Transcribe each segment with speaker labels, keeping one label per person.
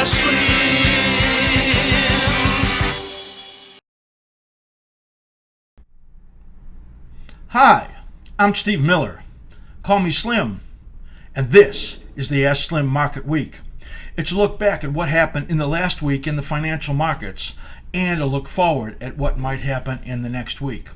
Speaker 1: askSlim.
Speaker 2: Hi, I'm Steve Miller. Call me Slim. And this is the askSlim Market Week. It's a look back at what happened in the last week in the financial markets and a look forward at what might happen in the next week.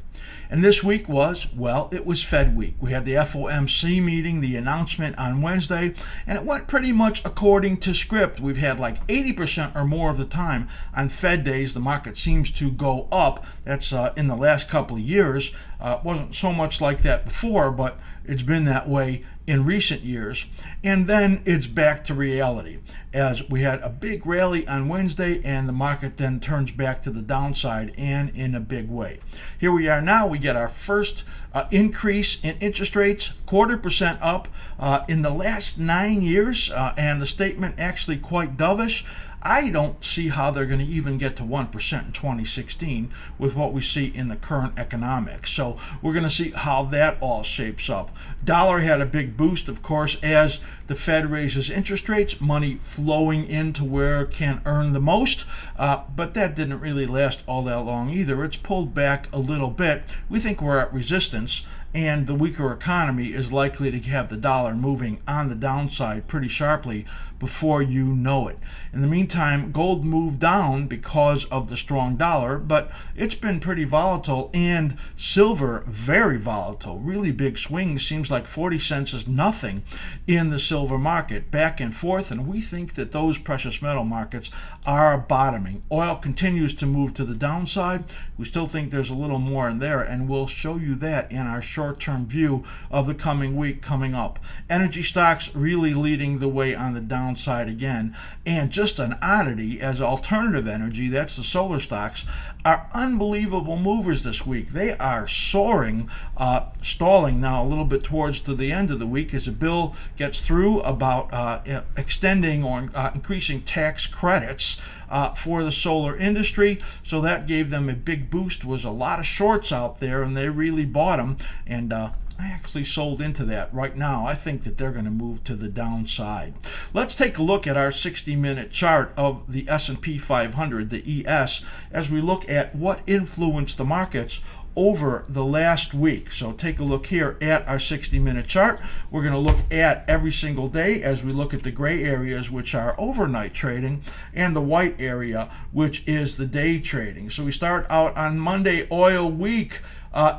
Speaker 2: And this week was, well, it was Fed week. We had the FOMC meeting, the announcement on Wednesday, and it went pretty much according to script. We've had like 80% or more of the time on Fed days, the market seems to go up. That's in the last couple of years. Wasn't so much like that before, but it's been that way in recent years. And then it's back to reality as we had a big rally on Wednesday and the market then turns back to the downside and in a big way. Here we are now. We get our first increase in interest rates, 0.25% up in the last 9 years, and the statement actually quite dovish. I don't see how they're going to even get to 1% in 2016 with what we see in the current economics. So we're going to see how that all shapes up. Dollar had a big boost, of course, as the Fed raises interest rates, money flowing into where it can earn the most. But that didn't really last all that long either. It's pulled back a little bit. We think we're at resistance, and the weaker economy is likely to have the dollar moving on the downside pretty sharply before you know it. In the meantime, gold moved down because of the strong dollar, but it's been pretty volatile, and silver very volatile. Really big swings. Seems like 40 cents is nothing in the silver market, back and forth, and we think that those precious metal markets are bottoming. Oil continues to move to the downside. We still think there's a little more in there, and we'll show you that in our short-term view of the coming week coming up. Energy stocks really leading the way on the downside again, and just an oddity as alternative energy, that's the solar stocks, are unbelievable movers this week. They are soaring, stalling now a little bit towards to the end of the week as a bill gets through about extending or increasing tax credits for the solar industry. So that gave them a big boost. Was a lot of shorts out there, and they really bought them. And I actually sold into that right now. I think that they're going to move to the downside. Let's take a look at our 60-minute chart of the S&P 500, the ES, as we look at what influenced the markets over the last week. So take a look here at our 60-minute chart. We're going to look at every single day as we look at the gray areas, which are overnight trading, and the white area, which is the day trading. So we start out on Monday, oil week,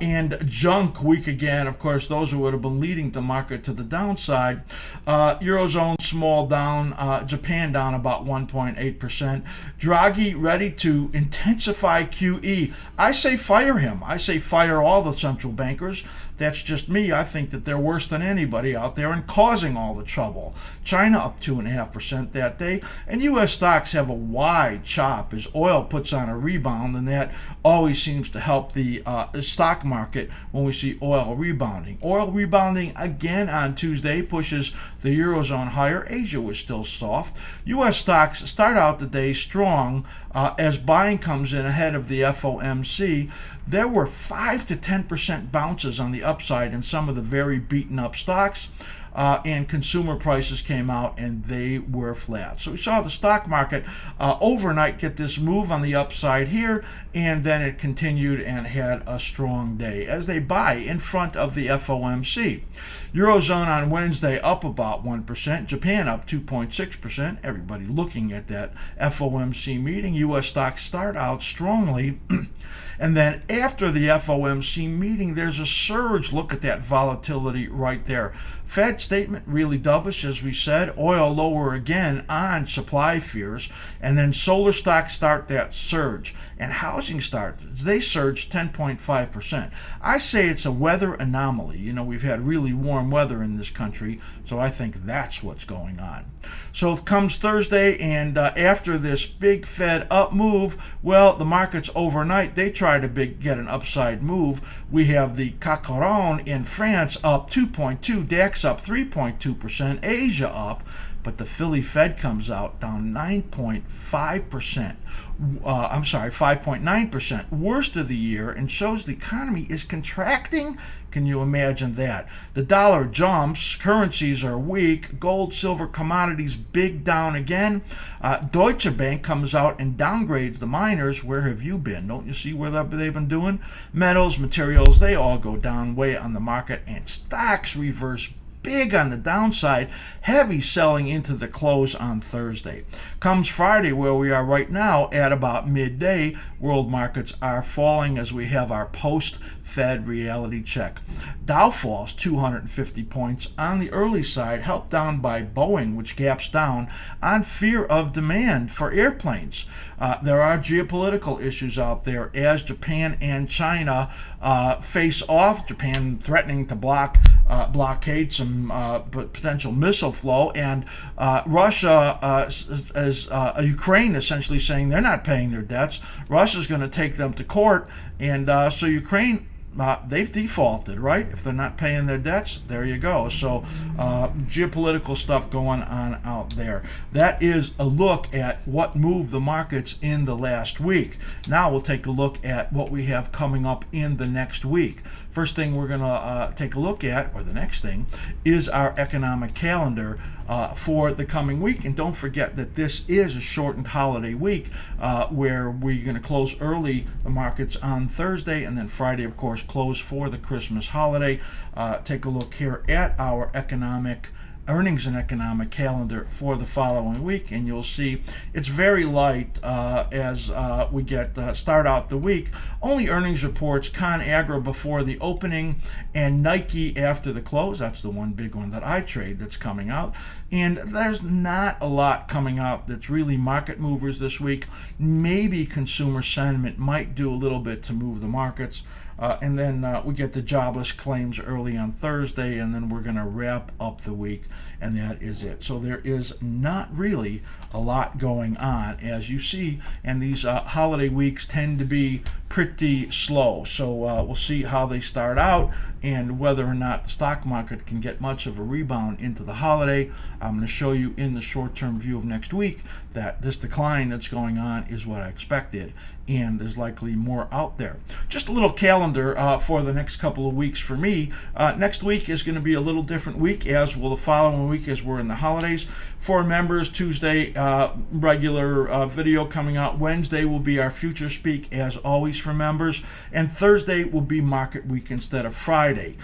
Speaker 2: and junk week again. Of course, those who would have been leading the market to the downside. Eurozone small down, Japan down about 1.8%. Draghi ready to intensify QE. I say fire him. I say fire all the central bankers. That's just me. I think that they're worse than anybody out there and causing all the trouble. China up 2.5% that day, and U.S. stocks have a wide chop as oil puts on a rebound, and that always seems to help the stock market when we see oil rebounding. Oil rebounding again on Tuesday pushes the Eurozone higher. Asia was still soft. U.S. stocks start out the day strong as buying comes in ahead of the FOMC. There were 5 to 10% bounces on the upside in some of the very beaten up stocks. And consumer prices came out and they were flat. So we saw the stock market overnight get this move on the upside here, and then it continued and had a strong day as they buy in front of the FOMC. Eurozone on Wednesday up about 1%, Japan up 2.6%, everybody looking at that FOMC meeting. U.S. stocks start out strongly. And then after the FOMC meeting, there's a surge. Look at that volatility right there. Fed statement really dovish, as we said. Oil lower again on supply fears. And then solar stocks start that surge. And housing starts, they surge 10.5%. I say it's a weather anomaly. You know, we've had really warm weather in this country, so I think that's what's going on. So it comes Thursday, and after this big Fed up move, well, the markets overnight, they try try to get an upside move, we have the CAC 40 in France up 2.2, DAX up 3.2%, Asia up, but the Philly Fed comes out down 9.5%. 5.9%, worst of the year, and shows the economy is contracting. Can you imagine that? The dollar jumps, currencies are weak, gold, silver, commodities big down again. Deutsche Bank comes out and downgrades the miners. Where have you been? Don't you see where they've been doing? Metals, materials, they all go down way on the market, and stocks reverse big on the downside, heavy selling into the close on Thursday. Comes Friday, where we are right now at about midday, world markets are falling as we have our post-Fed reality check. Dow falls 250 points on the early side, helped down by Boeing, which gaps down on fear of demand for airplanes. There are geopolitical issues out there as Japan and China face off. Japan threatening to blockade some potential missile flow, and Russia as Ukraine essentially saying they're not paying their debts. Russia's going to take them to court, and so Ukraine, they've defaulted, right? If they're not paying their debts, there you go. So geopolitical stuff going on out there. That is a look at what moved the markets in the last week. Now we'll take a look at what we have coming up in the next week. First thing we're going to take a look at, or the next thing, is our economic calendar for the coming week. And don't forget that this is a shortened holiday week where we're going to close early, the markets on Thursday, and then Friday, of course, close for the Christmas holiday. Take a look here at our economic earnings and economic calendar for the following week, and you'll see it's very light as we start out the week. Only earnings reports: ConAgra before the opening and Nike after the close. That's the one big one that I trade that's coming out, and there's not a lot coming out that's really market movers this week. Maybe consumer sentiment might do a little bit to move the markets. And then we get the jobless claims early on Thursday, and then we're going to wrap up the week, and that is it. So there is not really a lot going on, as you see, and these holiday weeks tend to be pretty slow. So we'll see how they start out and whether or not the stock market can get much of a rebound into the holiday. I'm going to show you in the short-term view of next week that this decline that's going on is what I expected, and there's likely more out there. Just a little calendar for the next couple of weeks for me. Next week is going to be a little different week, as will the following week, as we're in the holidays. For members, Tuesday, regular video coming out. Wednesday will be our Future Speak, as always, for members. And Thursday will be market week instead of Friday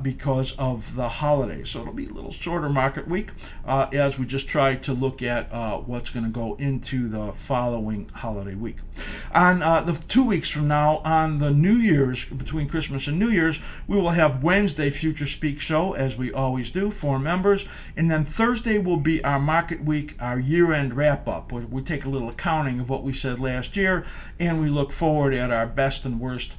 Speaker 2: because of the holidays. So it'll be a little shorter market week as we just try to look at what's going to go into the following holiday week. On the 2 weeks from now, on the New Year's, between Christmas and New Year's, we will have Wednesday Future Speak show, as we always do, for members. And then Thursday will be our market week, our year-end wrap-up, where we take a little accounting of what we said last year, and we look forward at our best and worst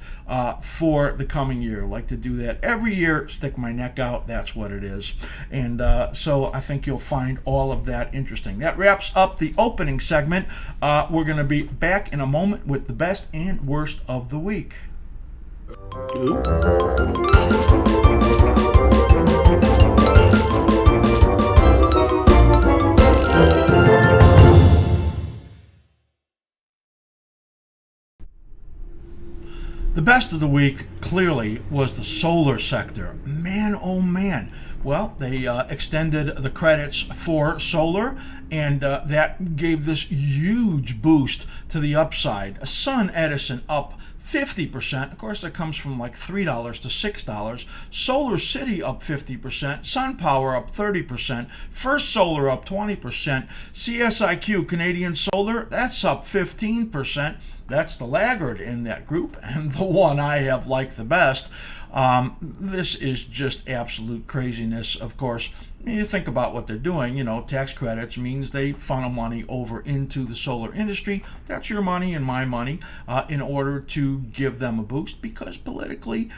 Speaker 2: for the coming year. I like to do that every year, stick my neck out, that's what it is. And so I think you'll find all of that interesting. That wraps up the opening segment. We're going to be back in a moment with the best and worst of the week. The best of the week clearly was the solar sector. Man, oh man. Well, they extended the credits for solar, and that gave this huge boost to the upside. Sun Edison up 50%. Of course, that comes from like $3 to $6. Solar City up 50%. SunPower up 30%. First Solar up 20%. CSIQ, Canadian Solar, that's up 15%. That's the laggard in that group, and the one I have liked the best. This is just absolute craziness. Of course, you think about what they're doing. Tax credits means they funnel money over into the solar industry. That's your money and my money in order to give them a boost, because politically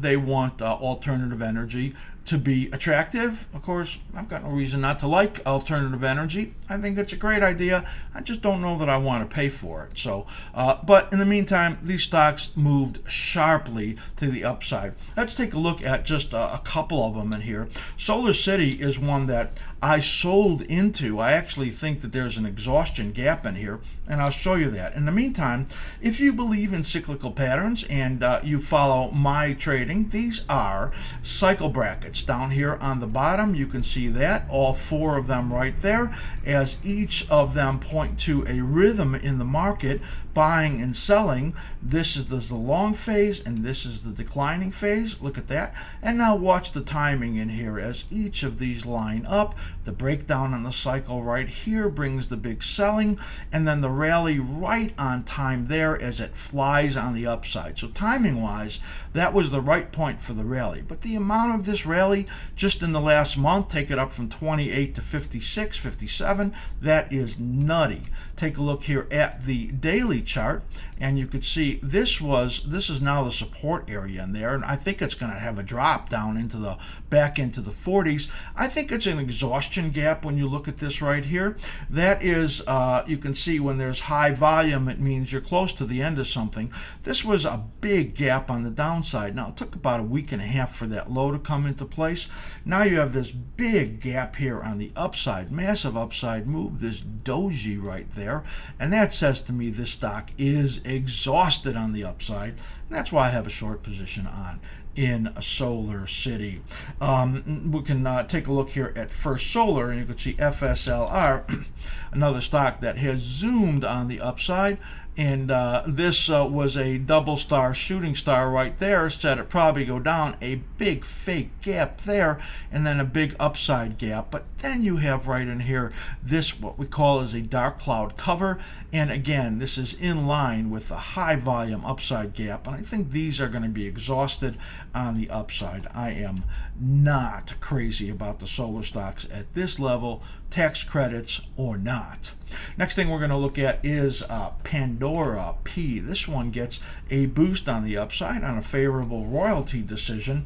Speaker 2: they want alternative energy to be attractive. Of course, I've got no reason not to like alternative energy. I think it's a great idea. I just don't know that I want to pay for it. So, but in the meantime, these stocks moved sharply to the upside. Let's take a look at just a couple of them in here. Solar City is one that I sold into. I actually think that there's an exhaustion gap in here, and I'll show you that. In the meantime, if you believe in cyclical patterns and you follow my trading, these are cycle brackets. Down here on the bottom, you can see that, all four of them right there, as each of them point to a rhythm in the market, buying and selling. This is the long phase, and this is the declining phase. Look at that. And now watch the timing in here as each of these line up. The breakdown on the cycle right here brings the big selling, and then the rally right on time there as it flies on the upside. So timing wise, that was the right point for the rally. But the amount of this rally just in the last month, take it up from 28 to 56, 57, that is nutty. Take a look here at the daily chart, and you could see this is now the support area in there, and I think it's going to have a drop down into the back into the 40s. I think it's an exhaustion gap when you look at this right here. That is, you can see when there's high volume, it means you're close to the end of something. This was a big gap on the downside. Now, it took about a week and a half for that low to come into place. Now you have this big gap here on the upside, massive upside move, this doji right there, and that says to me this stock is exhausted on the upside, and that's why I have a short position on in Solar City. We can take a look here at First Solar, and you can see FSLR, another stock that has zoomed on the upside. And this was a double star shooting star right there. Said it probably go down, a big fake gap there, and then a big upside gap. But then you have right in here this what we call is a dark cloud cover, and again this is in line with the high volume upside gap, and I think these are going to be exhausted on the upside. I am not crazy about the solar stocks at this level, tax credits or not. Next thing we're going to look at is Pandora P. This one gets a boost on the upside on a favorable royalty decision.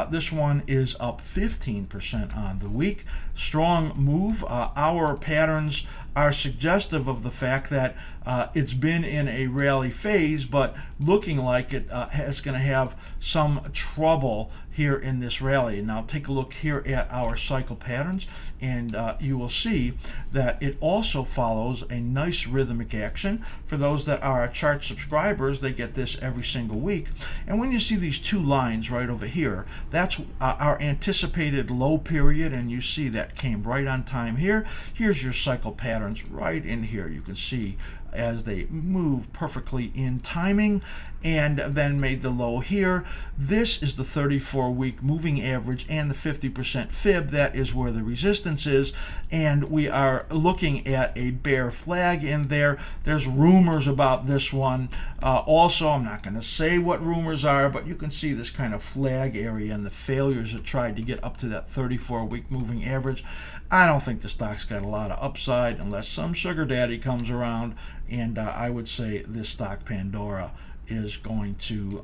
Speaker 2: This one is up 15% on the week. Strong move. Our patterns are suggestive of the fact that it's been in a rally phase, but looking like it is going to have some trouble here in this rally. Now take a look here at our cycle patterns, and you will see that it also follows a nice rhythmic action. For those that are chart subscribers, they get this every single week. And when you see these two lines right over here, that's our anticipated low period, and you see that came right on time here. Here's your cycle patterns right in here. You can see as they move perfectly in timing, and then made the low here. This is the 34-week moving average and the 50% fib. That is where the resistance is, and we are looking at a bear flag in there. There's rumors about this one. Also, I'm not going to say what rumors are, but you can see this kind of flag area and the failures that tried to get up to that 34-week moving average. I don't think the stock's got a lot of upside unless some sugar daddy comes around, and I would say this stock, Pandora, is going to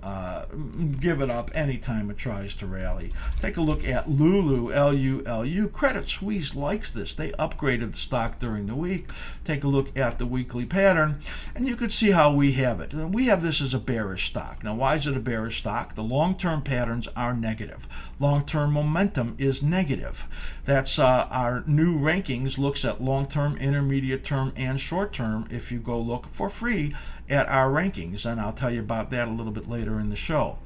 Speaker 2: give it up anytime it tries to rally. Take a look at Lulu, L-U-L-U. Credit Suisse likes this. They upgraded the stock during the week. Take a look at the weekly pattern, and you can see how we have it. We have this as a bearish stock. Now, why is it a bearish stock? The long-term patterns are negative. Long-term momentum is negative. That's our new rankings looks at long-term, intermediate term, and short-term. If you go look for free at our rankings, and I'll tell you about that a little bit later in the show.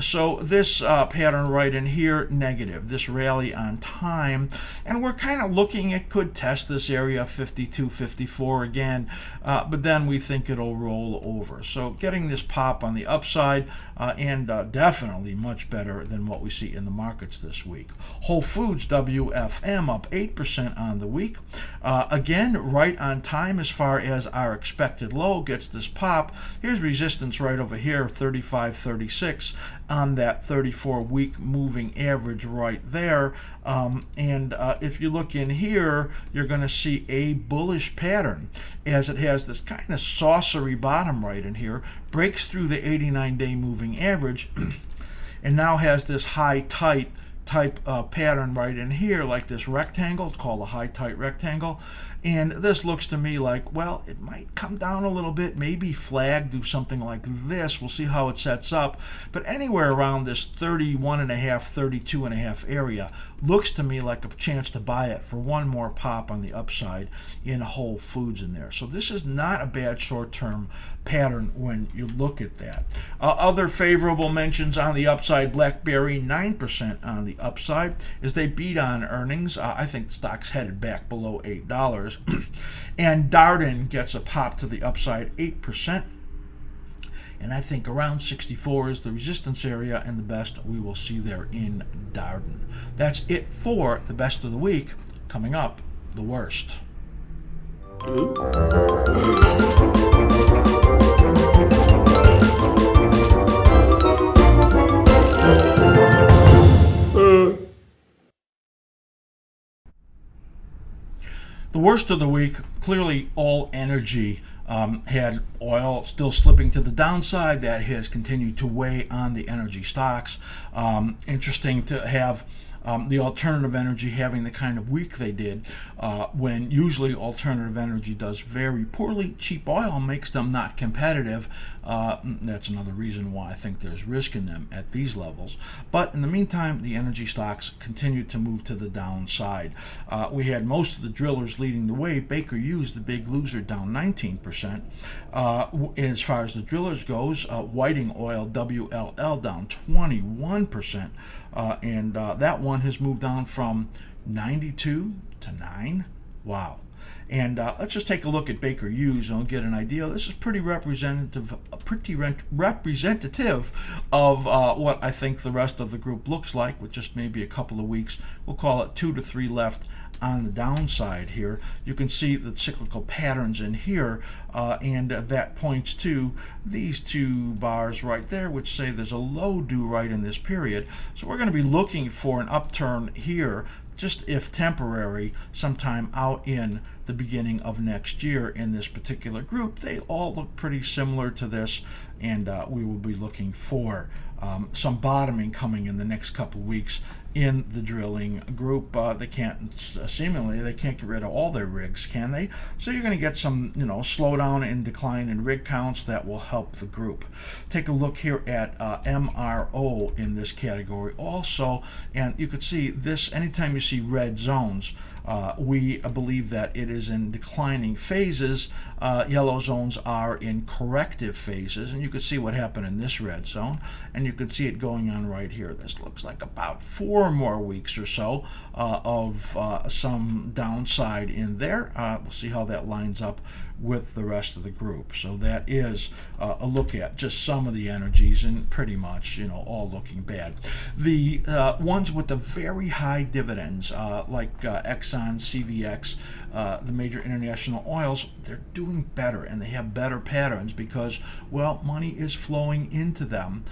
Speaker 2: So this pattern right in here, negative. This rally on time, and we're kind of looking, it could test this area 52, 54 again, but then we think it'll roll over. So getting this pop on the upside, and definitely much better than what we see in the markets this week. Whole Foods WFM up 8% on the week. Again, right on time as far as our expected low. Gets this pop. Here's resistance right over here, 35.36 on that 34-week moving average right there. And if you look in here, you're going to see a bullish pattern as it has this kind of saucery bottom right in here, breaks through the 89-day moving average, and now has this high tight type pattern right in here, like this rectangle. It's called a high tight rectangle. And this looks to me like, well, it might come down a little bit, maybe flag, do something like this. We'll see how it sets up. But anywhere around this 31.5, 32.5 area looks to me like a chance to buy it for one more pop on the upside in Whole Foods in there. So this is not a bad short-term pattern when you look at that. Other favorable mentions on the upside, BlackBerry 9% on the upside as they beat on earnings. I think the stock's headed back below $8. And Darden gets a pop to the upside, 8%. And I think around 64 is the resistance area, and the best we will see there in Darden. That's it for the best of the week. Coming up, the worst. The worst of the week, clearly all energy. Had oil still slipping to the downside. That has continued to weigh on the energy stocks. Interesting to have the alternative energy having the kind of week they did, when usually alternative energy does very poorly. Cheap oil makes them not competitive. That's another reason why I think there's risk in them at these levels. But in the meantime, the energy stocks continue to move to the downside. We had most of the drillers leading the way. Baker Hughes, the big loser, down 19%. As far as the drillers goes, Whiting Oil, WLL, down 21%. And that one has moved on from 92 to 9. Wow. And let's just take a look at Baker Hughes and we'll get an idea. This is pretty representative of what I think the rest of the group looks like, with just maybe a couple of weeks. We'll call it 2 to 3 left on the downside here. You can see the cyclical patterns in here, and that points to these two bars right there, which say there's a low due right in this period. So we're going to be looking for an upturn here, just if temporary, sometime out in the beginning of next year in this particular group. They all look pretty similar to this, and we will be looking for some bottoming coming in the next couple weeks in the drilling group. They can't get rid of all their rigs, can they? So you're going to get some, slowdown and decline in rig counts that will help the group. Take a look here at MRO in this category also, and you could see this. Anytime you see red zones, we believe that it is in declining phases. Yellow zones are in corrective phases, and you can see what happened in this red zone, and you can see it going on right here. This looks like about 4 more weeks or so of some downside in there. We'll see how that lines up with the rest of the group. So that is a look at just some of the energies, and pretty much all looking bad. The ones with the very high dividends, like Exxon, CVX, the major international oils, they're doing better, and they have better patterns because, well, money is flowing into them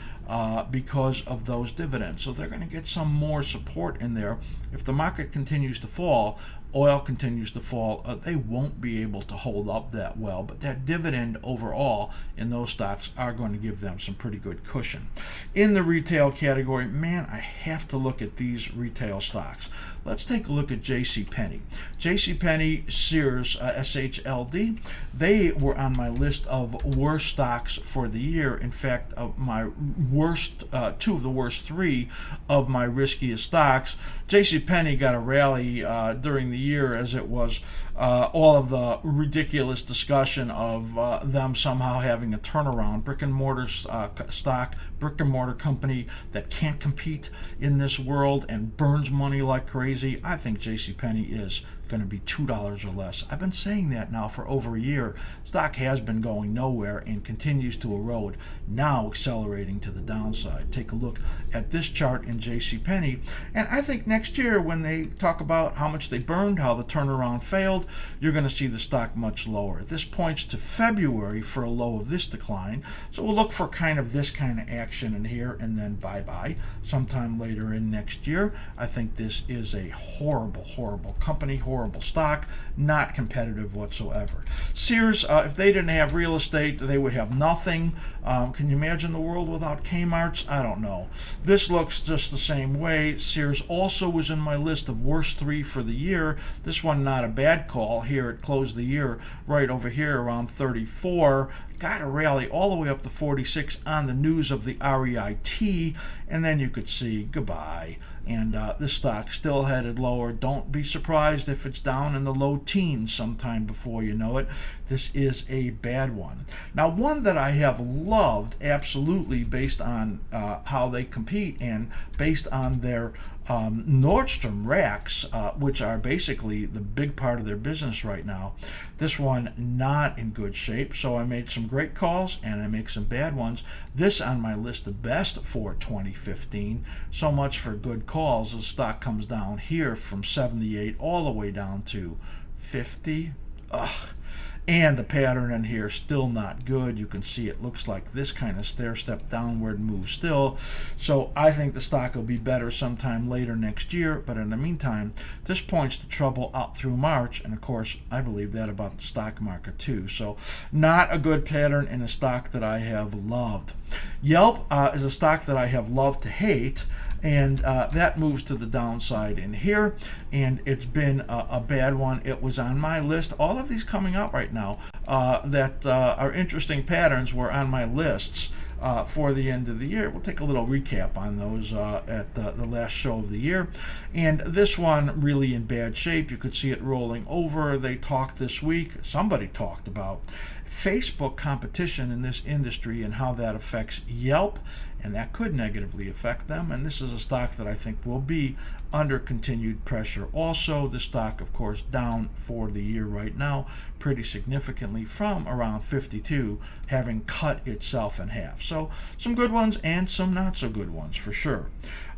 Speaker 2: because of those dividends. So they're going to get some more support in there. If the market continues to fall, oil continues to fall, they won't be able to hold up that well. But that dividend overall in those stocks are going to give them some pretty good cushion. In the retail category, man, I have to look at these retail stocks. Let's take a look at JCPenney. JCPenney, Sears, SHLD, they were on my list of worst stocks for the year. In fact, my worst, 2 of the worst 3 of my riskiest stocks. JCPenney got a rally during the year, as it was all of the ridiculous discussion of them somehow having a turnaround. Brick and mortar stock, brick and mortar company that can't compete in this world and burns money like crazy. I think JCPenney is going to be $2 or less. I've been saying that now for over a year. Stock has been going nowhere and continues to erode, now accelerating to the downside. Take a look at this chart in JCPenney, and I think next year here, when they talk about how much they burned, how the turnaround failed, you're going to see the stock much lower. This points to February for a low of this decline. So we'll look for kind of this kind of action in here and then bye-bye sometime later in next year. I think this is a horrible, horrible company, horrible stock, not competitive whatsoever. Sears, if they didn't have real estate, they would have nothing. Can you imagine the world without Kmart's? I don't know. This looks just the same way. Sears also was in my list of worst 3 for the year. This one, not a bad call. Here it closed the year right over here around 34. Got a rally all the way up to 46 on the news of the REIT, and then you could see goodbye. And this stock still headed lower. Don't be surprised if it's down in the low teens sometime before you know it. This is a bad one. Now, one that I have loved absolutely based on how they compete and based on their Nordstrom racks, which are basically the big part of their business right now. This one not in good shape, so I made some great calls and I make some bad ones. This on my list of best for 2015. So much for good calls. The stock comes down here from 78 all the way down to 50. Ugh. And the pattern in here still not good. You can see it looks like this kind of stair step downward move still. So I think the stock will be better sometime later next year. But in the meantime, this points to trouble out through March. And of course, I believe that about the stock market too. So not a good pattern in a stock that I have loved. Yelp is a stock that I have loved to hate. And that moves to the downside in here, and it's been a bad one. It was on my list. All of these coming out right now that are interesting patterns were on my lists for the end of the year. We'll take a little recap on those at the last show of the year. And this one really in bad shape. You could see it rolling over. They talked this week. Somebody talked about Facebook competition in this industry and how that affects Yelp, and that could negatively affect them. And this is a stock that I think will be under continued pressure. Also, the stock, of course, down for the year right now pretty significantly from around 52, having cut itself in half. So some good ones and some not so good ones for sure.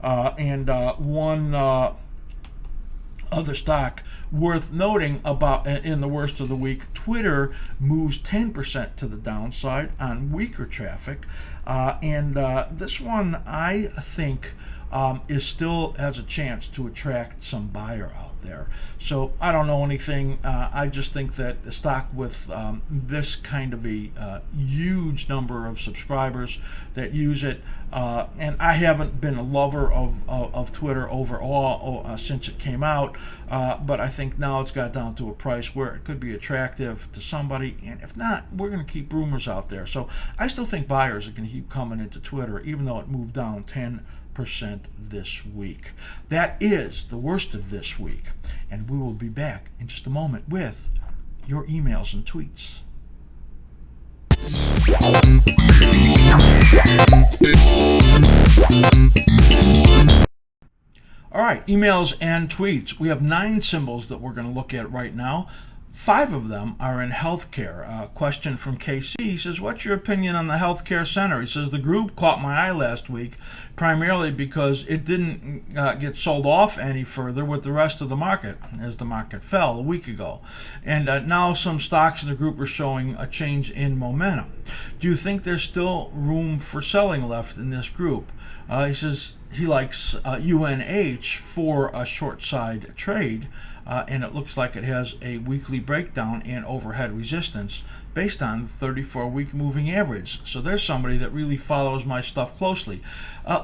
Speaker 2: One other stock worth noting about in the worst of the week, Twitter moves 10% to the downside on weaker traffic. This one, I think, is still has a chance to attract some buyer out there. So I don't know anything. I just think that the stock with this kind of a huge number of subscribers that use it, and I haven't been a lover of Twitter overall since it came out, but I think now it's got down to a price where it could be attractive to somebody, and if not, we're going to keep rumors out there. So I still think buyers are going to keep coming into Twitter, even though it moved down 10% this week. That is the worst of this week, and we will be back in just a moment with your emails and tweets. All right, emails and tweets. We have 9 symbols that we're going to look at right now. 5 of them are in healthcare. A question from KC. He says, what's your opinion on the healthcare center? He says, the group caught my eye last week, primarily because it didn't get sold off any further with the rest of the market, as the market fell a week ago. And now some stocks in the group are showing a change in momentum. Do you think there's still room for selling left in this group? He says he likes UNH for a short side trade. And it looks like it has a weekly breakdown and overhead resistance based on the 34-week moving average. So there's somebody that really follows my stuff closely.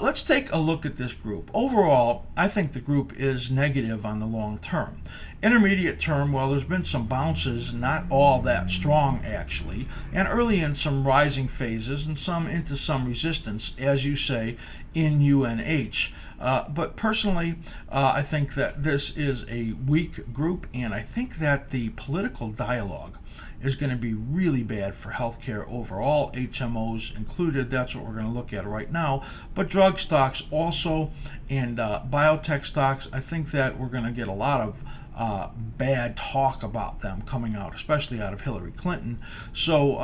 Speaker 2: Let's take a look at this group. Overall, I think the group is negative on the long term. Intermediate term, well, there's been some bounces, not all that strong actually, and early in some rising phases and some into some resistance, as you say, in UNH. But personally, I think that this is a weak group, and I think that the political dialogue is going to be really bad for healthcare overall, HMOs included. That's what we're going to look at right now. But drug stocks also, and biotech stocks, I think that we're going to get a lot of bad talk about them coming out, especially out of Hillary Clinton. So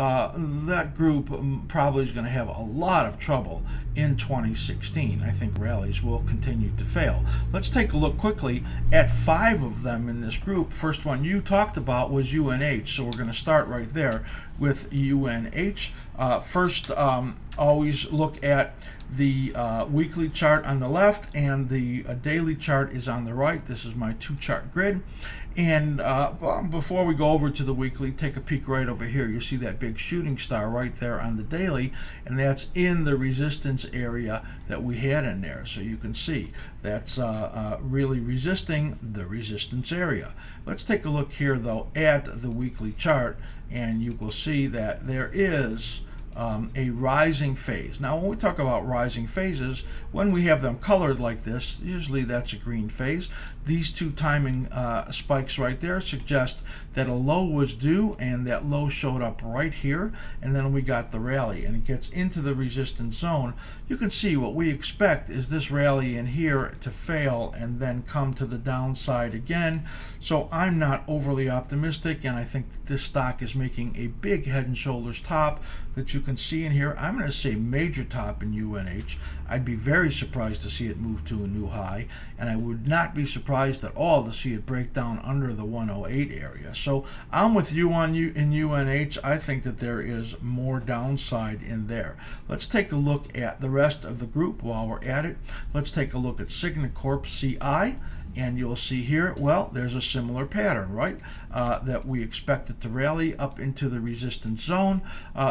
Speaker 2: that group probably is going to have a lot of trouble in 2016. I think rallies will continue to fail. Let's take a look quickly at 5 of them in this group. First one you talked about was UNH, so we're going to start right there with UNH. First, always look at the weekly chart on the left, and the daily chart is on the right. This is my 2-chart grid. And before we go over to the weekly, take a peek right over here. You see that big shooting star right there on the daily, and that's in the resistance area that we had in there. So you can see that's really resisting the resistance area. Let's take a look here, though, at the weekly chart, and you will see that there is a rising phase. Now, when we talk about rising phases, when we have them colored like this, usually that's a green phase. These 2 timing spikes right there suggest that a low was due, and that low showed up right here, and then we got the rally, and it gets into the resistance zone. You can see what we expect is this rally in here to fail and then come to the downside again. So I'm not overly optimistic, and I think that this stock is making a big head and shoulders top that you can see in here. I'm going to say major top in UNH. I'd be very surprised to see it move to a new high, and I would not be surprised at all to see it break down under the 108 area. So I'm with you on in UNH. I think that there is more downside in there. Let's take a look at the rest of the group while we're at it. Let's take a look at Signacorp CI. And you'll see here, well, there's a similar pattern, right? That we expect it to rally up into the resistance zone,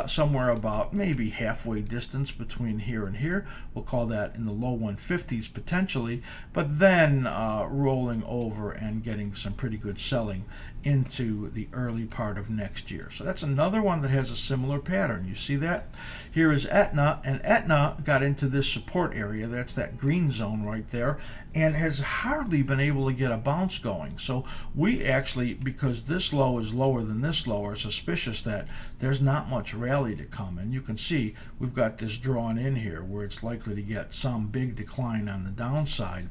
Speaker 2: somewhere about maybe halfway distance between here and here. We'll call that in the low 150s potentially, but then rolling over and getting some pretty good selling into the early part of next year. So that's another one that has a similar pattern. You see that? Here is Aetna, and Aetna got into this support area. That's that green zone right there, and has hardly been able to get a bounce going. So we actually, because this low is lower than this low, are suspicious that there's not much rally to come. And you can see we've got this drawn in here where it's likely to get some big decline on the downside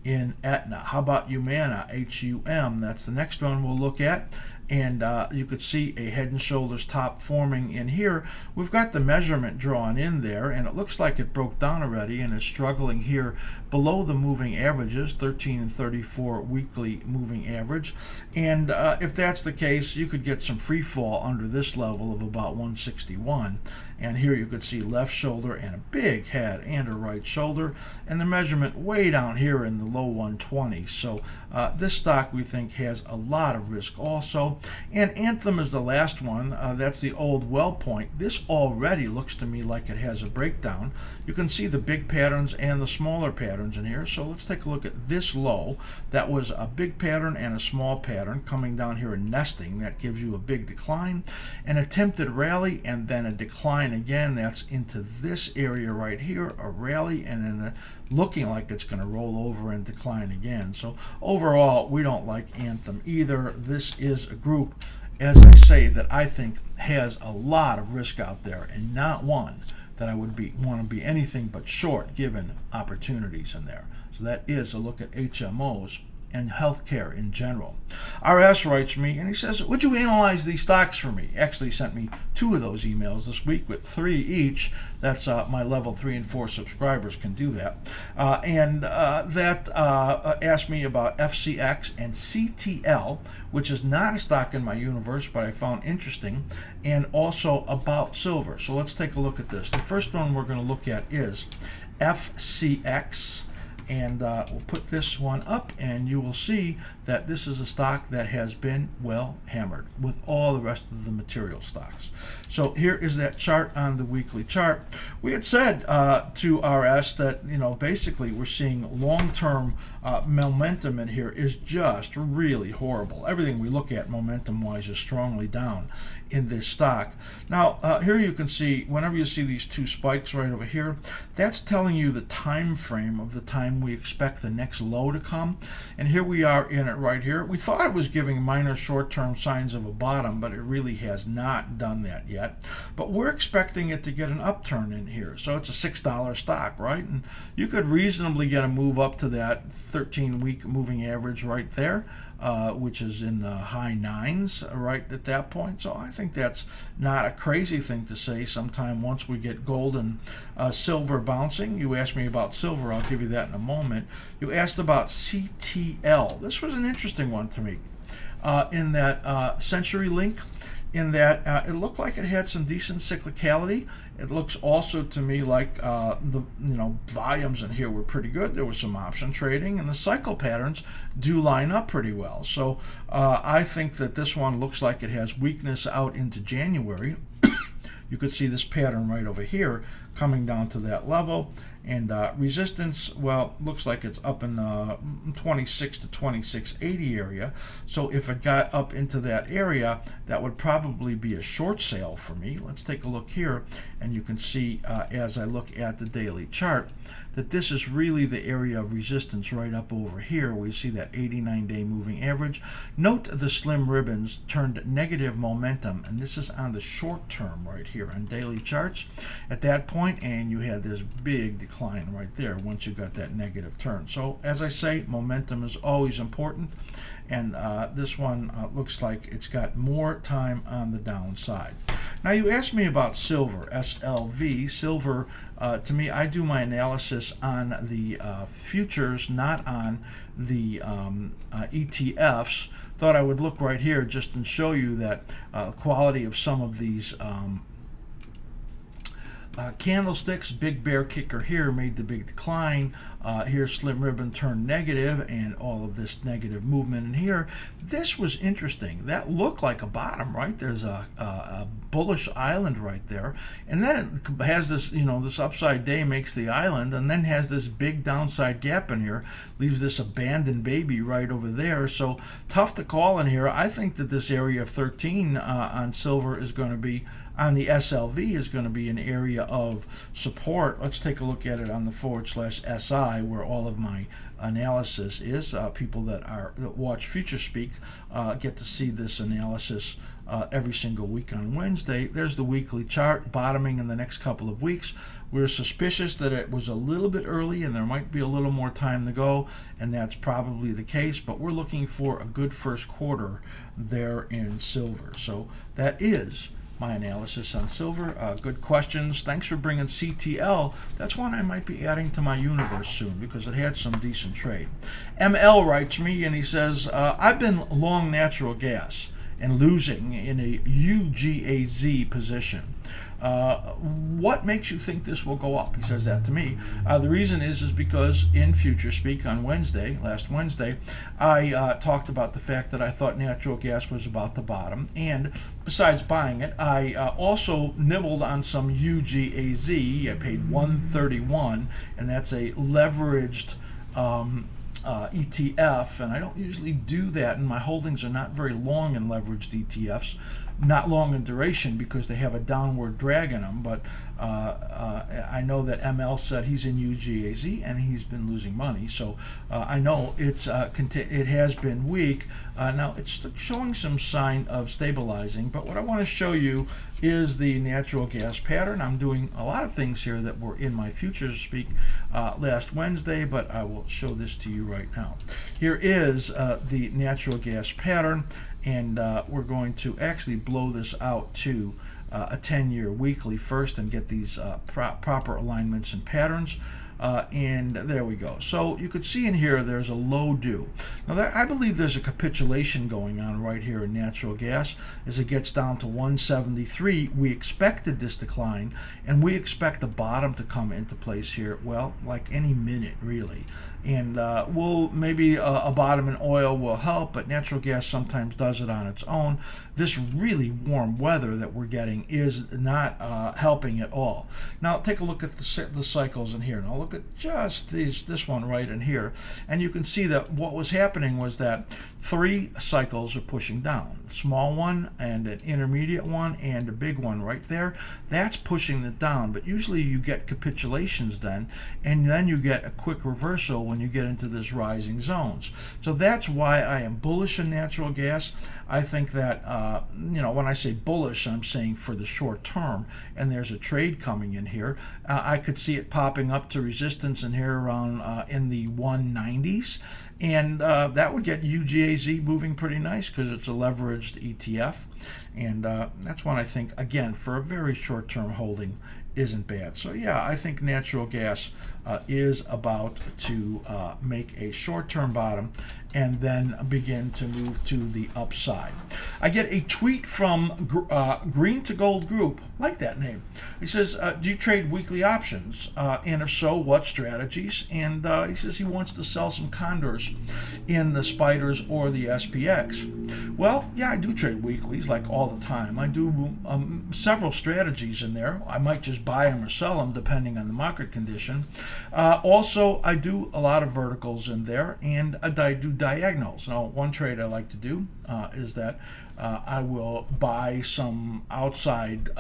Speaker 2: in Aetna. How about Humana, HUM? That's the next one we'll look at. And you could see a head and shoulders top forming in here. We've got the measurement drawn in there, and it looks like it broke down already and is struggling here below the moving averages, 13 and 34 weekly moving average. And if that's the case, you could get some free fall under this level of about 161. And here you could see left shoulder and a big head and a right shoulder, and the measurement way down here in the low 120s. So this stock we think has a lot of risk also. And Anthem is the last one. That's the old well point. This already looks to me like it has a breakdown. You can see the big patterns and the smaller patterns in here. So let's take a look at this low. That was a big pattern and a small pattern coming down here and nesting. That gives you a big decline, an attempted rally, and then a decline again. That's into this area right here, a rally, and then looking like it's going to roll over and decline again. So overall, we don't like Anthem either. This is a group, as I say, that I think has a lot of risk out there, and not one that I would want to be anything but short given opportunities in there. So that is a look at HMOs and healthcare in general. RS writes me and he says, would you analyze these stocks for me? Actually sent me 2 of those emails this week with 3 each. That's my level 3 and 4 subscribers can do that. That asked me about FCX and CTL, which is not a stock in my universe, but I found interesting, and also about silver. So let's take a look at this. The first one we're going to look at is FCX. And we'll put this one up, and you will see that this is a stock that has been well hammered with all the rest of the material stocks. So here is that chart on the weekly chart. We had said to RS that, basically we're seeing long-term momentum in here is just really horrible. Everything we look at momentum-wise is strongly down in this stock. Now, here you can see, whenever you see these 2 spikes right over here, that's telling you the time frame of the time time we expect the next low to come. And here we are in it right here. We thought it was giving minor short-term signs of a bottom, but it really has not done that yet. But we're expecting it to get an upturn in here. So it's a $6 stock, right? And you could reasonably get a move up to that 13-week moving average right there, which is in the high 9s right at that point. So I think that's not a crazy thing to say sometime once we get gold and silver bouncing. You asked me about silver. I'll give you that in a moment. You asked about CTL. This was an interesting one to me in that CenturyLink, in that it looked like it had some decent cyclicality. It looks also to me like the volumes in here were pretty good. There was some option trading, and the cycle patterns do line up pretty well. So I think that this one looks like it has weakness out into January. You could see this pattern right over here coming down to that level. And resistance, well, looks like it's up in the 26 to 2680 area. So if it got up into that area, that would probably be a short sale for me. Let's take a look here, and you can see as I look at the daily chart that this is really the area of resistance right up over here. We see that 89-day moving average. Note the slim ribbons turned negative momentum, and this is on the short term right here on daily charts at that point, and you had this big decline right there once you got that negative turn. So as I say, momentum is always important, and this one looks like it's got more time on the downside. Now you asked me about silver, SLV. Silver, to me, I do my analysis on the futures, not on the ETFs. Thought I would look right here just and show you that quality of some of these candlesticks. Big bear kicker here made the big decline. Here slim ribbon turned negative, and all of this negative movement in here. This was interesting. That looked like a bottom, right? There's a bullish island right there, and then it has this, this upside day makes the island, and then has this big downside gap in here, leaves this abandoned baby right over there. So tough to call in here. I think that this area of 13 on silver is going to be, on the SLV, is going to be an area of support. Let's take a look at it on the /SI, where all of my analysis is. People that watch Future Speak get to see this analysis every single week on Wednesday. There's the weekly chart bottoming in the next couple of weeks. We're suspicious that it was a little bit early and there might be a little more time to go, and that's probably the case, but we're looking for a good first quarter there in silver. So that is my analysis on silver. Good questions. Thanks for bringing CTL. That's one I might be adding to my universe soon because it had some decent trade. ML writes me and he says, I've been long natural gas and losing in a UGAZ position. What makes you think this will go up? He says that to me. The reason is because in Future Speak on last Wednesday, I talked about the fact that I thought natural gas was about to bottom, and besides buying it, I also nibbled on some UGAZ. I paid $131, and that's a leveraged ETF, and I don't usually do that, and my holdings are not very long in leveraged ETFs, not long in duration because they have a downward drag in them, but I know that ML said he's in UGAZ and he's been losing money, so I know it has been weak. Now it's showing some sign of stabilizing, but what I want to show you is the natural gas pattern. I'm doing a lot of things here that were in my Futures Speak last Wednesday, but I will show this to you right now. Here is the natural gas pattern, and we're going to actually blow this out to a 10-year weekly first and get these proper alignments and patterns. And there we go. So you could see in here there's a low due. Now I believe there's a capitulation going on right here in natural gas as it gets down to 173. We expected this decline, and we expect the bottom to come into place here, well, like any minute really. And maybe a bottom in oil will help, but natural gas sometimes does it on its own. This really warm weather that we're getting is not helping at all. Now take a look at the cycles in here, and I'll look at just this one right in here, and you can see that what was happening was that 3 cycles are pushing down. A small one and an intermediate one and a big one right there. That's pushing it down, but usually you get capitulations then, and then you get a quick reversal when you get into this rising zones. So that's why I am bullish in natural gas. I think that when I say bullish, I'm saying for the short term, and there's a trade coming in here. I could see it popping up to resistance in here around in the 190s, and that would get UGAZ moving pretty nice because it's a leveraged ETF, and that's one I think, again, for a very short term holding isn't bad. So yeah, I think natural gas is about to make a short-term bottom and then begin to move to the upside. I get a tweet from Green to Gold Group, like that name. He says, do you trade weekly options? And if so, what strategies? And he says he wants to sell some condors in the spiders or the SPX. Well, yeah, I do trade weeklies like all the time. I do several strategies in there. I might just buy them or sell them depending on the market condition. Also, I do a lot of verticals in there, and I do diagonals. Now, one trade I like to do is that I will buy some outside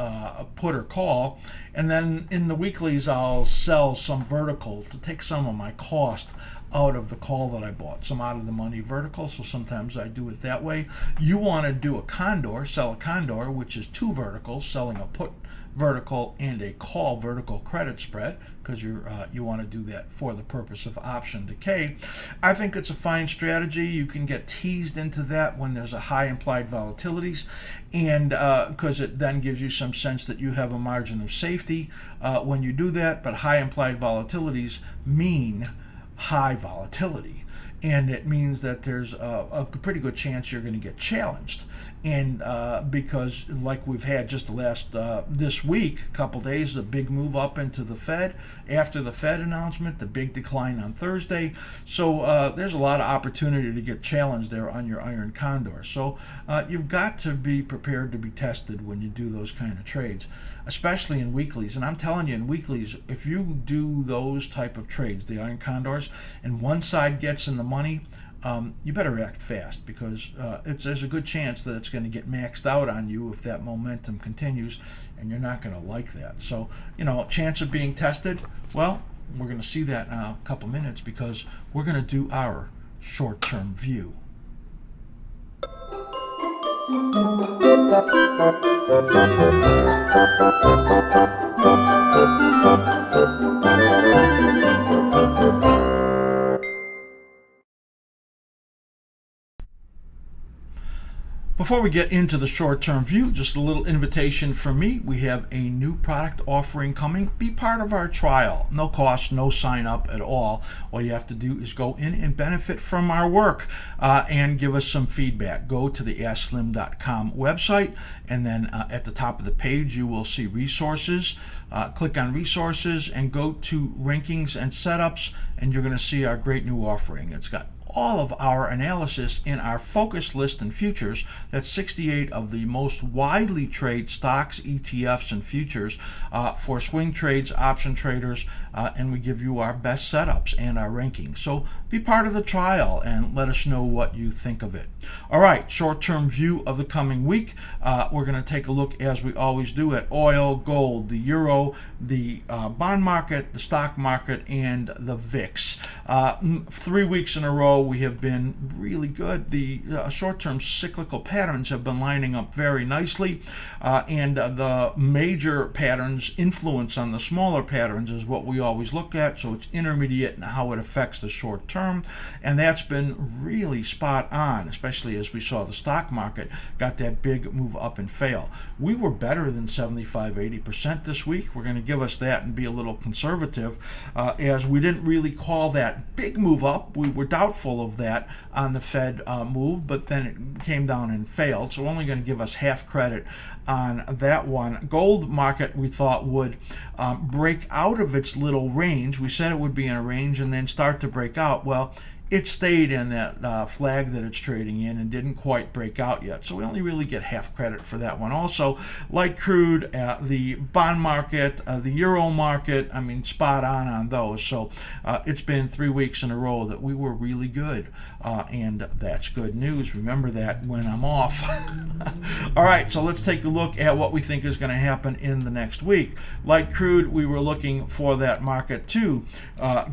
Speaker 2: put or call, and then in the weeklies I'll sell some vertical to take some of my cost out of the call that I bought, some out of the money vertical. So sometimes I do it that way. You want to do a condor, sell a condor, which is 2 verticals, selling a put vertical and a call vertical credit spread, because you want to do that for the purpose of option decay. I think it's a fine strategy. You can get teased into that when there's a high implied volatilities, and because it then gives you some sense that you have a margin of safety when you do that. But high implied volatilities mean high volatility, and it means that there's a pretty good chance you're going to get challenged. And because like we've had just the last this week, couple days, a big move up into the Fed after the Fed announcement, the big decline on Thursday. So there's a lot of opportunity to get challenged there on your iron condor. So you've got to be prepared to be tested when you do those kind of trades, especially in weeklies. And I'm telling you, in weeklies, if you do those type of trades, the iron condors, and one side gets in the money, you better act fast, because there's a good chance that it's going to get maxed out on you if that momentum continues, and you're not going to like that. So, chance of being tested, well, we're going to see that in a couple minutes, because we're going to do our short-term view. Before we get into the short-term view, just a little invitation from me. We have a new product offering coming. Be part of our trial. No cost, no sign up at all. All you have to do is go in and benefit from our work and give us some feedback. Go to the askSlim.com website, and then at the top of the page you will see resources. Click on resources and go to rankings and setups, and you're going to see our great new offering. It's got all of our analysis in our focus list and futures. That's 68 of the most widely traded stocks, ETFs, and futures for swing trades, option traders, and we give you our best setups and our rankings. So be part of the trial and let us know what you think of it. All right, short-term view of the coming week. We're going to take a look, as we always do, at oil, gold, the euro, the bond market, the stock market, and the VIX. 3 weeks in a row we have been really good. The short-term cyclical patterns have been lining up very nicely, and the major patterns influence on the smaller patterns is what we always look at. So it's intermediate and how it affects the short term, and that's been really spot on, especially as we saw the stock market got that big move up and fail. We were better than 75-80% this week. We're going to give us that and be a little conservative, as we didn't really call that big move up. We were doubtful hopeful of that on the Fed move, but then it came down and failed. So we're only going to give us half credit on that one. Gold market we thought would break out of its little range. We said it would be in a range and then start to break out. Well, it stayed in that flag that it's trading in and didn't quite break out yet. So we only really get half credit for that one. Also, light crude, the bond market, the euro market, I mean, spot on those. So it's been 3 weeks in a row that we were really good. And that's good news. Remember that when I'm off. All right, so let's take a look at what we think is going to happen in the next week. Light crude, we were looking for that market to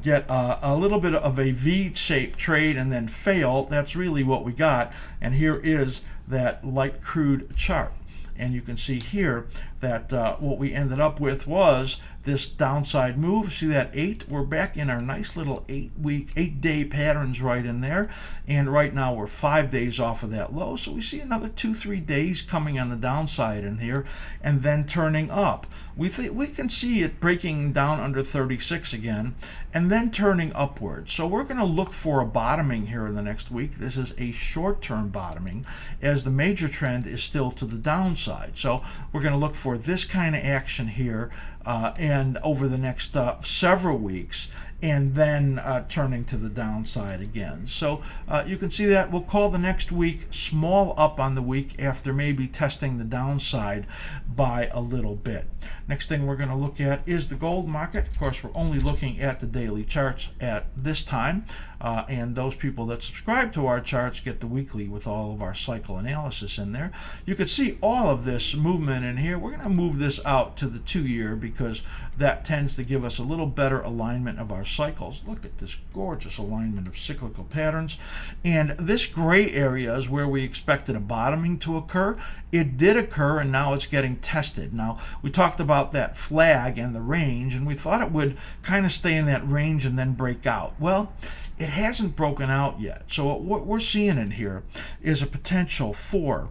Speaker 2: get a little bit of a V-shaped trade and then fail. That's really what we got. And here is that light crude chart. And you can see here that what we ended up with was this downside move. See that 8? We're back in our nice little 8-day patterns right in there. And right now we're 5 days off of that low. So we see another 2-3 days coming on the downside in here and then turning up. We can see it breaking down under 36 again and then turning upward. So we're going to look for a bottoming here in the next week. This is a short-term bottoming as the major trend is still to the downside. So we're going to look for this kind of action here and over the next several weeks, and then turning to the downside again. So you can see that we'll call the next week small up on the week after maybe testing the downside by a little bit. Next thing we're going to look at is the gold market. Of course, we're only looking at the daily charts at this time, and those people that subscribe to our charts get the weekly with all of our cycle analysis in there. You can see all of this movement in here. We're going to move this out to the 2-year because that tends to give us a little better alignment of our cycles. Look at this gorgeous alignment of cyclical patterns. And this gray area is where we expected a bottoming to occur. It did occur, and now it's getting tested. Now, we talked about that flag and the range, and we thought it would kind of stay in that range and then break out. Well, it hasn't broken out yet. So what we're seeing in here is a potential for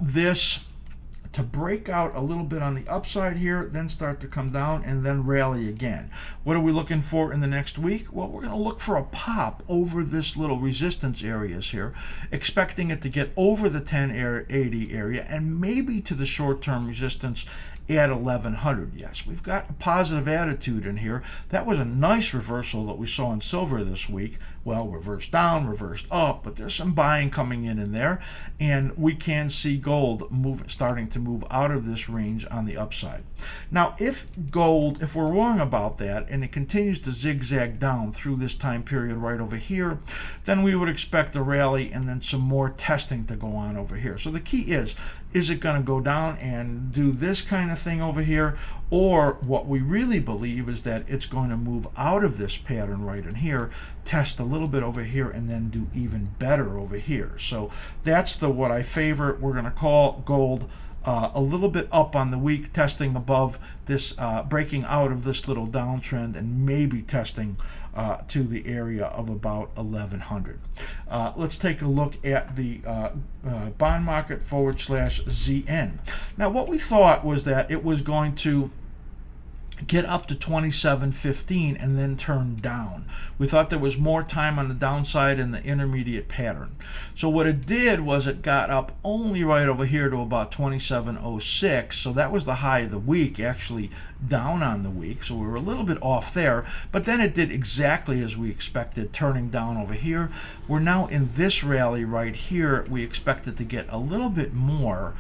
Speaker 2: this to break out a little bit on the upside here, then start to come down and then rally again. What are we looking for in the next week? Well, we're going to look for a pop over this little resistance areas here, expecting it to get over the 1080 area and maybe to the short-term resistance at 1100. Yes, we've got a positive attitude in here. That was a nice reversal that we saw in silver this week. Well, reversed down, reversed up, but there's some buying coming in there, and we can see gold starting to move out of this range on the upside. Now, if we're wrong about that and it continues to zigzag down through this time period right over here, then we would expect a rally and then some more testing to go on over here. So the key is it going to go down and do this kind of thing over here, or what we really believe is that it's going to move out of this pattern right in here, test a little bit over here, and then do even better over here. So that's what I favor. We're going to call gold a little bit up on the week, testing above this, breaking out of this little downtrend, and maybe testing to the area of about 1100. Let's take a look at the bond market /ZN. Now, what we thought was that it was going to get up to 27.15 and then turn down. We thought there was more time on the downside in the intermediate pattern. So what it did was it got up only right over here to about 27.06. So that was the high of the week, actually down on the week. So we were a little bit off there, but then it did exactly as we expected, turning down over here. We're now in this rally right here. We expected to get a little bit more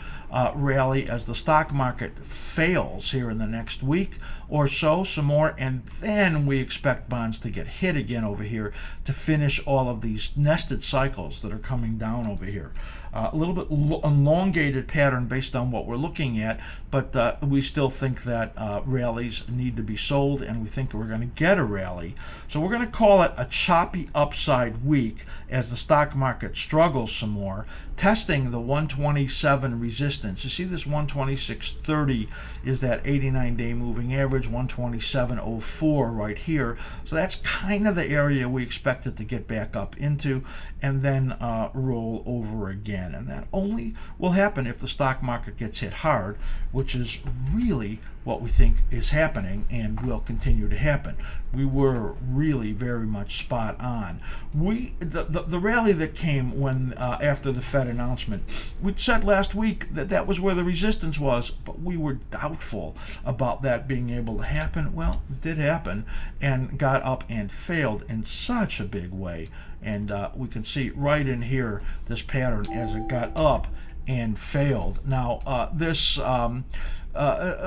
Speaker 2: rally as the stock market fails here in the next week or so, some more, and then we expect bonds to get hit again over here to finish all of these nested cycles that are coming down over here. A little bit elongated pattern based on what we're looking at, but we still think that rallies need to be sold, and we think we're going to get a rally. So we're going to call it a choppy upside week as the stock market struggles some more, testing the 127 resistance. You see this 126.30 is that 89-day moving average. average 127.04 right here. So that's kind of the area we expect it to get back up into and then roll over again. And that only will happen if the stock market gets hit hard, which is really what we think is happening and will continue to happen. We were really very much spot on. The rally that came when after the Fed announcement, we said last week that that was where the resistance was, but we were doubtful about that being able to happen. Well, it did happen and got up and failed in such a big way. And we can see right in here this pattern as it got up and failed. Now,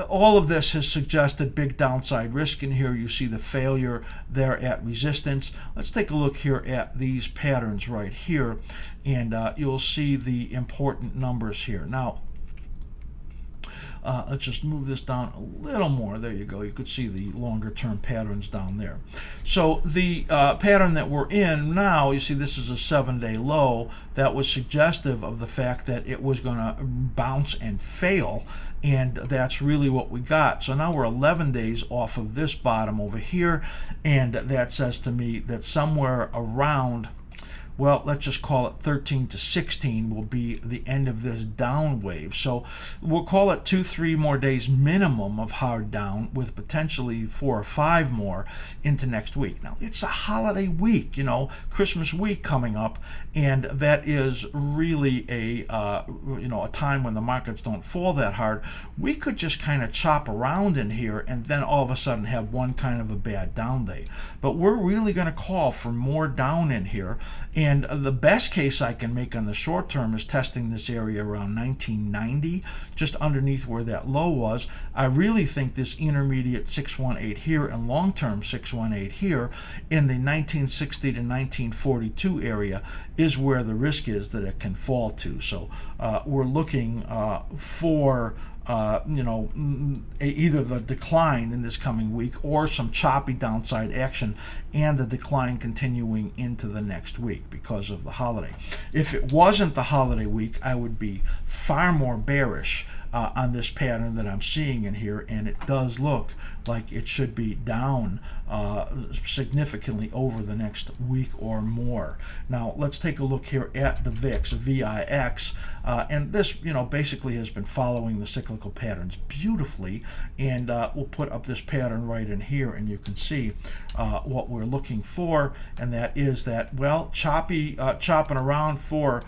Speaker 2: all of this has suggested big downside risk in here. You see the failure there at resistance. Let's take a look here at these patterns right here, and you'll see the important numbers here. Now, let's just move this down a little more. There you go. You could see the longer term patterns down there. So the pattern that we're in now, you see this is a 7-day low that was suggestive of the fact that it was going to bounce and fail, and that's really what we got. So now we're 11 days off of this bottom over here, and that says to me that somewhere around, well, let's just call it 13 to 16 will be the end of this down wave. So we'll call it 2-3 more days minimum of hard down, with potentially 4 or 5 more into next week. Now, it's a holiday week, Christmas week coming up, and that is really a time when the markets don't fall that hard. We could just kind of chop around in here and then all of a sudden have one kind of a bad down day. But we're really going to call for more down in here. And the best case I can make on the short term is testing this area around 1990, just underneath where that low was. I really think this intermediate 618 here and long-term 618 here in the 1960 to 1942 area is where the risk is that it can fall to. So we're looking for either the decline in this coming week or some choppy downside action and the decline continuing into the next week because of the holiday. If it wasn't the holiday week, I would be far more bearish on this pattern that I'm seeing in here, and it does look like it should be down significantly over the next week or more. Now let's take a look here at the VIX, VIX, and this basically has been following the cyclical patterns beautifully, and we'll put up this pattern right in here, and you can see what we're looking for, and that is that, well, chopping around for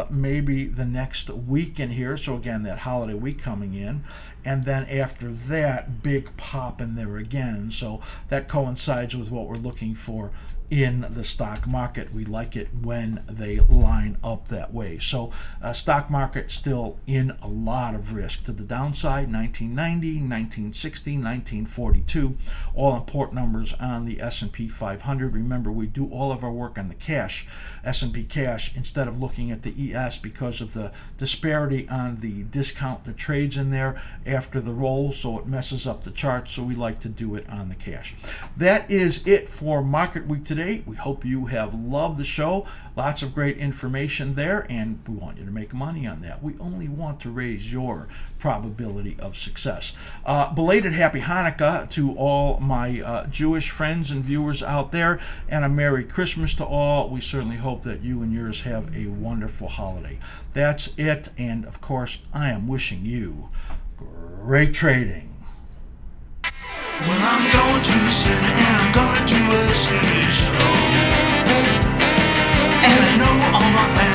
Speaker 2: maybe the next week in here. So again, that holiday week coming in, and then after that, big pop in there again. So that coincides with what we're looking for in the stock market. We like it when they line up that way. So stock market still in a lot of risk to the downside. 1990, 1960, 1942, all important numbers on the S&P 500. Remember, we do all of our work on the cash, S&P cash, instead of looking at the ES because of the disparity on the discount that trades in there after the roll, so it messes up the chart. So we like to do it on the cash. That is it for Market Week today. We hope you have loved the show. Lots of great information there, and we want you to make money on that. We only want to raise your probability of success. Belated Happy Hanukkah to all my Jewish friends and viewers out there, and a Merry Christmas to all. We certainly hope that you and yours have a wonderful holiday. That's it, and of course, I am wishing you great trading.
Speaker 1: Well, I'm going to the city and I'm gonna do a stage show, and I know all my fans